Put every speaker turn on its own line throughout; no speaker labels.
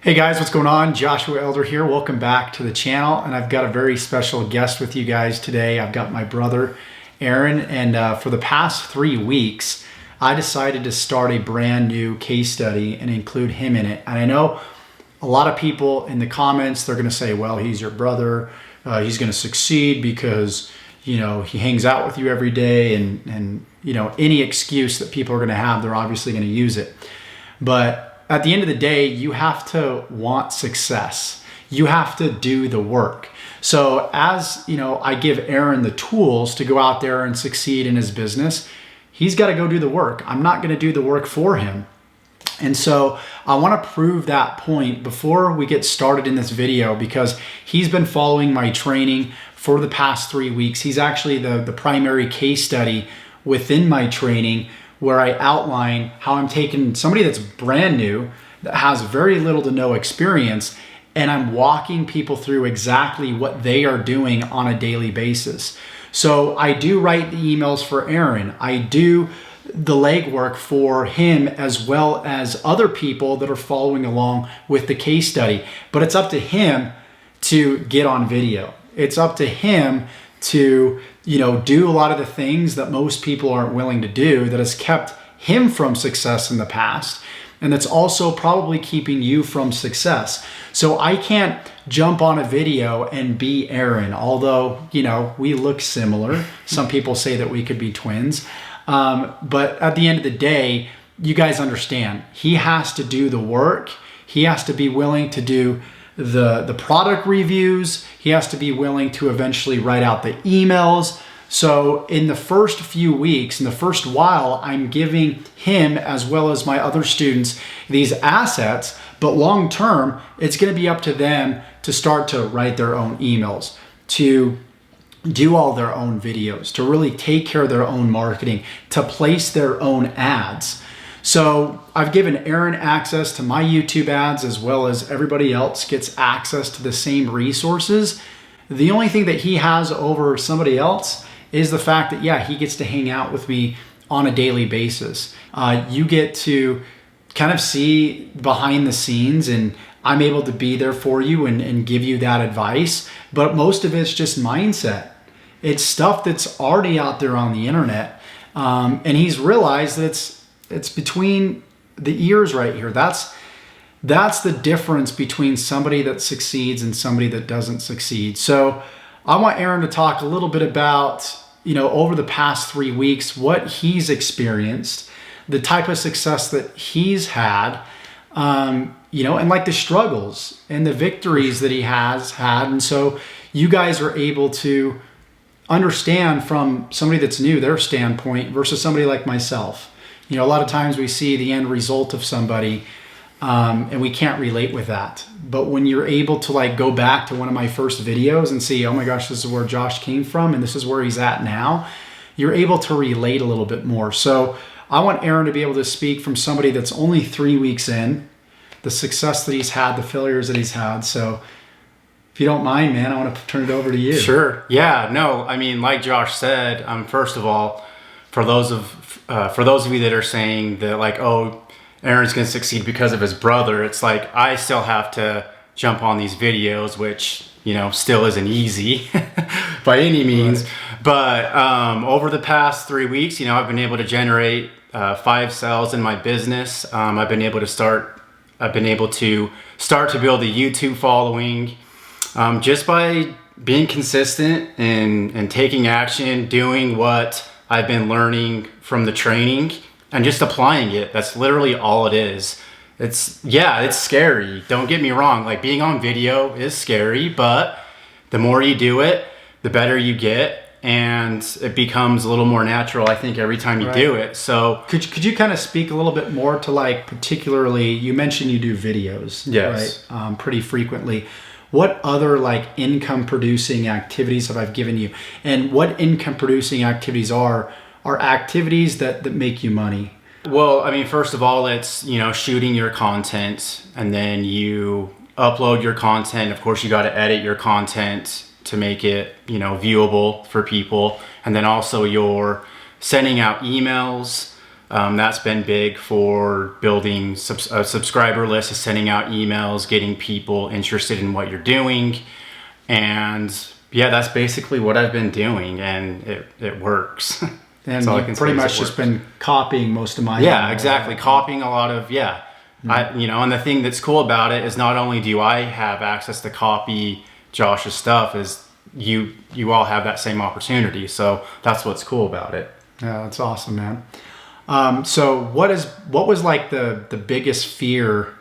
Hey guys, what's going on? Joshua Elder here. Welcome back to the channel, and I've got a very special guest with you guys today. I've got my brother, Aaron, and for the past 3 weeks, I decided to start a brand new case study and include him in it. And I know a lot of people in the comments, they're gonna say, well, he's your brother, he's gonna succeed because, you know, he hangs out with you every day, and you know, any excuse that people are gonna have, they're obviously gonna use it. But at the end of the day, you have to want success. You have to do the work. So as you know, I give Aaron the tools to go out there and succeed in his business. He's got to go do the work. I'm not going to do the work for him. And so I want to prove that point before we get started in this video, because he's been following my training for the past 3 weeks. He's actually the primary case study within my training, where I outline how I'm taking somebody that's brand new, that has very little to no experience, and I'm walking people through exactly what they are doing on a daily basis. So I do write the emails for Aaron. I do the legwork for him, as well as other people that are following along with the case study. But it's up to him to get on video. It's up to him to, you know, do a lot of the things that most people aren't willing to do, that has kept him from success in the past, and that's also probably keeping you from success. So I can't jump on a video and be Aaron, although, you know, we look similar. Some people say that we could be twins. But at the end of the day, you guys understand, he has to do the work. He has to be willing to do the product reviews. He has to be willing to eventually write out the emails. So in the first few weeks, in the first while, I'm giving him, as well as my other students, these assets, but long term, it's going to be up to them to start to write their own emails, to do all their own videos, to really take care of their own marketing, to place their own ads. So I've given Aaron access to my YouTube ads, as well as everybody else gets access to the same resources. The only thing that he has over somebody else is the fact that, yeah, he gets to hang out with me on a daily basis. You get to kind of see behind the scenes, and I'm able to be there for you and give you that advice. But most of it's just mindset. It's stuff that's already out there on the internet. And he's realized that it's between the ears right here. That's the difference between somebody that succeeds and somebody that doesn't succeed. So I want Aaron to talk a little bit about, you know, over the past 3 weeks, what he's experienced, the type of success that he's had, you know, and like the struggles and the victories that he has had. And so you guys are able to understand from somebody that's new, their standpoint, versus somebody like myself. You know, a lot of times we see the end result of somebody, and we can't relate with that. But when you're able to like go back to one of my first videos and see, oh my gosh, this is where Josh came from and this is where he's at now, you're able to relate a little bit more. So I want Aaron to be able to speak from somebody that's only 3 weeks in, the success that he's had, the failures that he's had. So if you don't mind, man, I want to turn it over to you.
Sure. Yeah, no, I mean, like Josh said, first of all, for those of you that are saying that like, oh, Aaron's going to succeed because of his brother, it's like, I still have to jump on these videos, which, you know, still isn't easy by any means. Right. But over the past 3 weeks, you know, I've been able to generate 5 sales in my business. I've been able to start to build a YouTube following, just by being consistent and taking action, doing what I've been learning from the training and just applying it. That's literally all it is. It's scary. Don't get me wrong. Like, being on video is scary, but the more you do it, the better you get. And it becomes a little more natural, I think, every time you do it. So
could you kind of speak a little bit more to, like, particularly, you mentioned you do videos,
yes,
right? Pretty frequently. What other like income producing activities have I given you? And what income producing activities are activities that make you money?
Well, I mean, first of all, it's, you know, shooting your content, and then you upload your content. Of course, you got to edit your content to make it, you know, viewable for people. And then also you're sending out emails, That's been big for building a subscriber list, sending out emails, getting people interested in what you're doing. And yeah, that's basically what I've been doing, and it works.
And you've pretty much just been copying most of mine.
Yeah, exactly. Copying a lot of, and the thing that's cool about it is not only do I have access to copy Josh's stuff, is you all have that same opportunity. So that's what's cool about it.
Yeah, that's awesome, man. So what was like the biggest fear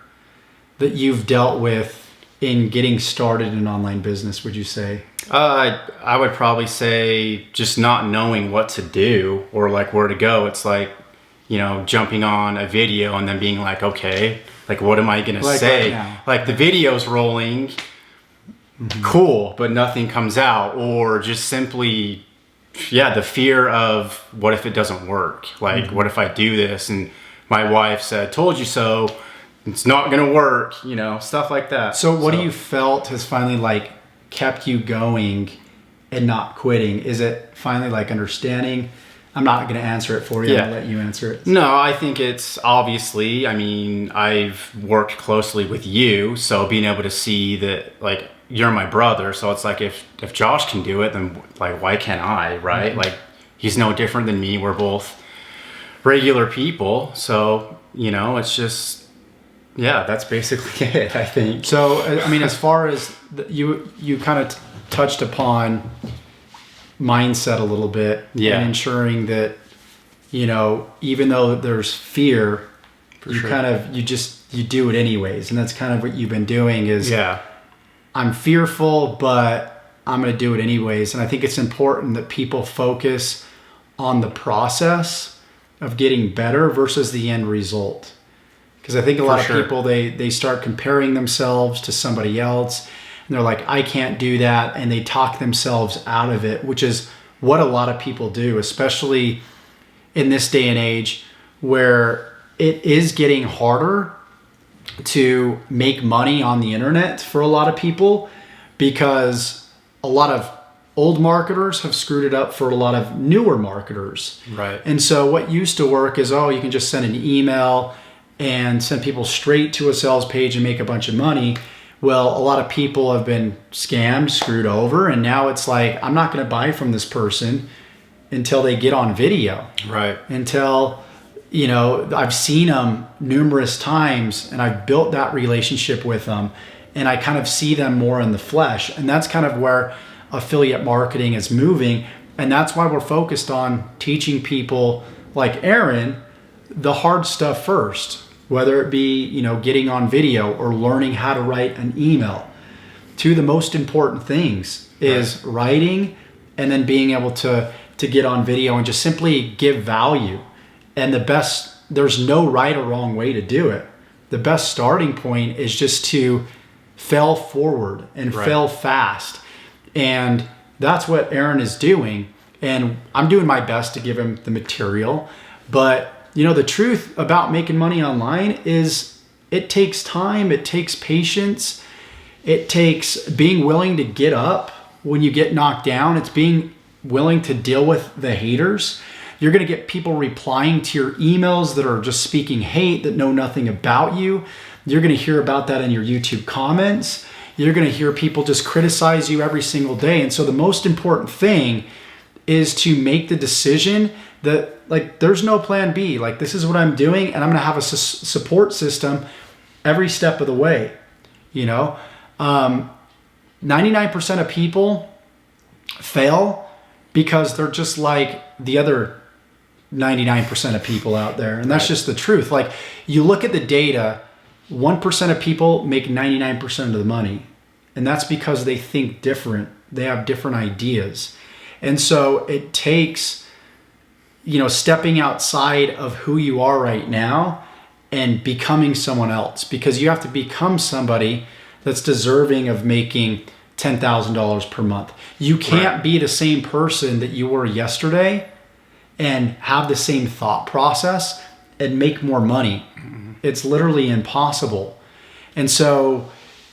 that you've dealt with in getting started in online business, would you say?
I would probably say just not knowing what to do or like where to go. It's like, jumping on a video and then being like, okay, like what am I going to say?
Right now.
Like the video's rolling, cool, but nothing comes out. Or just simply, the fear of what if it doesn't work? Like, what if I do this and my wife said, told you so, it's not going to work, stuff like that.
So what do you felt has finally like kept you going and not quitting? Is it finally like understanding? I'm not going to answer it for you.
Yeah.
I'll let you answer it.
No, I think it's obviously, I've worked closely with you, so being able to see that, like, you're my brother, so it's like if Josh can do it, then like why can't I, right? Like he's no different than me. We're both regular people, so it's just that's basically it, I think.
So as far as you kind of touched upon mindset a little bit, and ensuring that even though there's fear, you do it anyways, and that's kind of what you've been doing is I'm fearful, but I'm going to do it anyways. And I think it's important that people focus on the process of getting better versus the end result. Because I think a lot of people, they start comparing themselves to somebody else, and they're like, I can't do that. And they talk themselves out of it, which is what a lot of people do, especially in this day and age where it is getting harder to make money on the internet for a lot of people, because a lot of old marketers have screwed it up for a lot of newer marketers.
Right.
And so what used to work is, you can just send an email and send people straight to a sales page and make a bunch of money. Well, a lot of people have been scammed, screwed over, and now it's like, I'm not going to buy from this person until they get on video.
Right.
Until I've seen them numerous times and I've built that relationship with them, and I kind of see them more in the flesh. And that's kind of where affiliate marketing is moving. And that's why we're focused on teaching people like Aaron the hard stuff first, whether it be, getting on video or learning how to write an email. Two of the most important things is writing, and then being able to get on video and just simply give value. And there's no right or wrong way to do it. The best starting point is just to fail forward and fail fast. And that's what Aaron is doing. And I'm doing my best to give him the material. But, the truth about making money online is it takes time, it takes patience, it takes being willing to get up when you get knocked down. It's being willing to deal with the haters. You're going to get people replying to your emails that are just speaking hate, that know nothing about you. You're going to hear about that in your YouTube comments. You're going to hear people just criticize you every single day. And so the most important thing is to make the decision that, like, there's no plan B. Like, this is what I'm doing, and I'm going to have a support system every step of the way. 99% of people fail because they're just like the other 99% of people out there. And that's just the truth. Like, you look at the data, 1% of people make 99% of the money. And that's because they think different. They have different ideas. And so it takes, stepping outside of who you are right now and becoming someone else, because you have to become somebody that's deserving of making $10,000 per month. You can't be the same person that you were yesterday and have the same thought process and make more money. It's literally impossible. And so,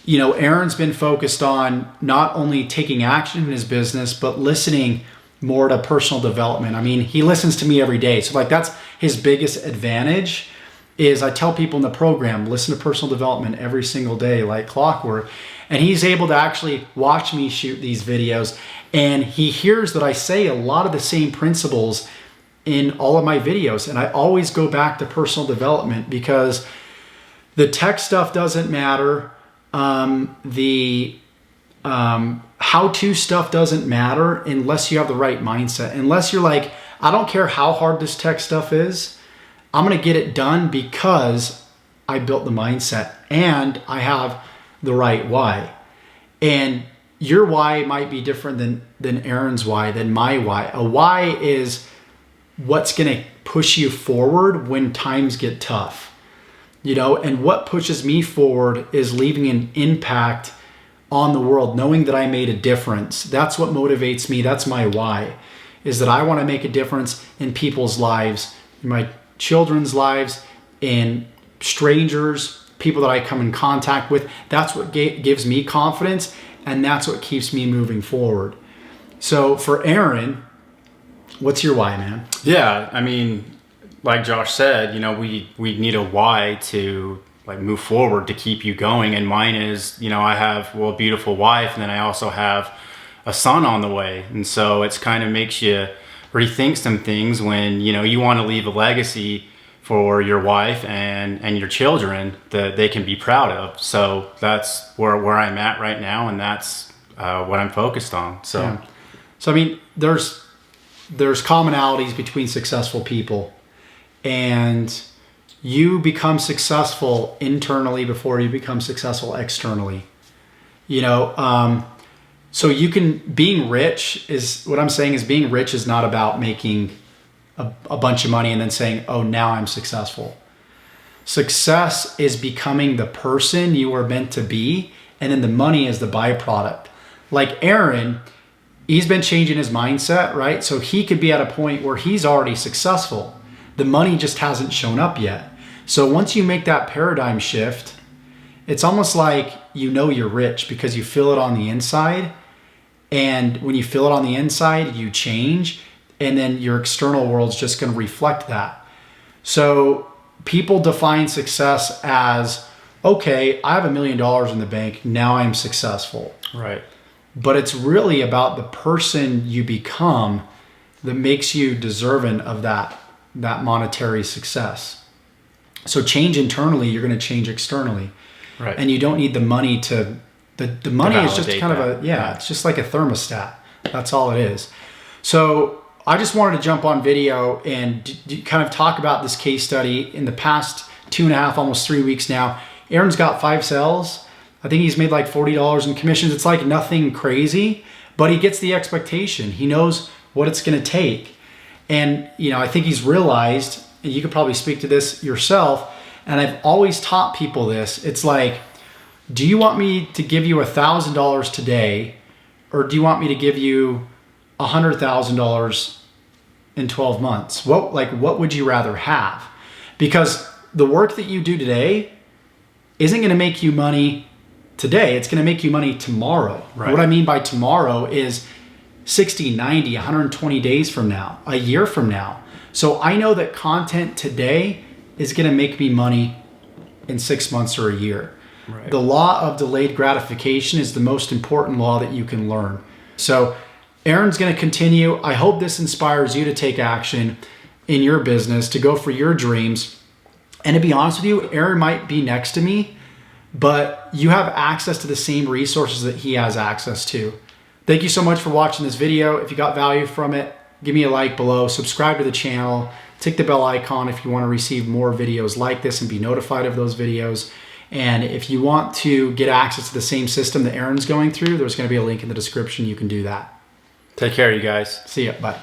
Aaron's been focused on not only taking action in his business, but listening more to personal development. He listens to me every day. So that's his biggest advantage is I tell people in the program, listen to personal development every single day like clockwork. And he's able to actually watch me shoot these videos. And he hears that I say a lot of the same principles in all of my videos. And I always go back to personal development because the tech stuff doesn't matter. The how-to stuff doesn't matter unless you have the right mindset. Unless you're like, I don't care how hard this tech stuff is, I'm going to get it done because I built the mindset and I have the right why. And your why might be different than Aaron's why, than my why. A why is what's going to push you forward when times get tough. And what pushes me forward is leaving an impact on the world, knowing that I made a difference. That's what motivates me. That's my why, is that I want to make a difference in people's lives, in my children's lives, in strangers, people that I come in contact with. That's what gives me confidence, and that's what keeps me moving forward. So for Aaron, what's your why, man?
Yeah, I mean, like Josh said, we need a why to like move forward to keep you going. And mine is, I have a beautiful wife, and then I also have a son on the way. And so it's kind of makes you rethink some things when, you want to leave a legacy for your wife and your children that they can be proud of. So that's where I'm at right now, and that's what I'm focused on. So,
yeah. So I mean, there's commonalities between successful people, and you become successful internally before you become successful externally. So being rich is what I'm saying is being rich is not about making a bunch of money and then saying, oh, now I'm successful. Success is becoming the person you are meant to be, and then the money is the byproduct. Like Aaron, he's been changing his mindset, right? So he could be at a point where he's already successful. The money just hasn't shown up yet. So once you make that paradigm shift, it's almost like you're rich because you feel it on the inside. And when you feel it on the inside, you change. And then your external world's just going to reflect that. So people define success as, okay, I have $1 million in the bank. Now I'm successful.
Right.
But it's really about the person you become that makes you deserving of that monetary success. So change internally, you're going to change externally.
Right.
And you don't need the money the money is just kind of
that.
It's just like a thermostat. That's all it is. So I just wanted to jump on video and kind of talk about this case study. In the past 2.5, almost 3 weeks now, Aaron's got 5 sales. I think he's made like $40 in commissions. It's like nothing crazy, but he gets the expectation. He knows what it's going to take. And, I think he's realized, and you could probably speak to this yourself, and I've always taught people this. It's like, do you want me to give you $1,000 today, or do you want me to give you $100,000 in 12 months? What would you rather have? Because the work that you do today isn't going to make you money today. It's going to make you money tomorrow.
Right.
What I mean by tomorrow is 60, 90, 120 days from now, a year from now. So I know that content today is going to make me money in 6 months or a year.
Right.
The law of delayed gratification is the most important law that you can learn. So Aaron's going to continue. I hope this inspires you to take action in your business, to go for your dreams. And to be honest with you, Aaron might be next to me, but you have access to the same resources that he has access to. Thank you so much for watching this video. If you got value from it, give me a like below, subscribe to the channel, tick the bell icon if you want to receive more videos like this and be notified of those videos. And if you want to get access to the same system that Aaron's going through, there's going to be a link in the description. You can do that.
Take care, you guys.
See ya. Bye.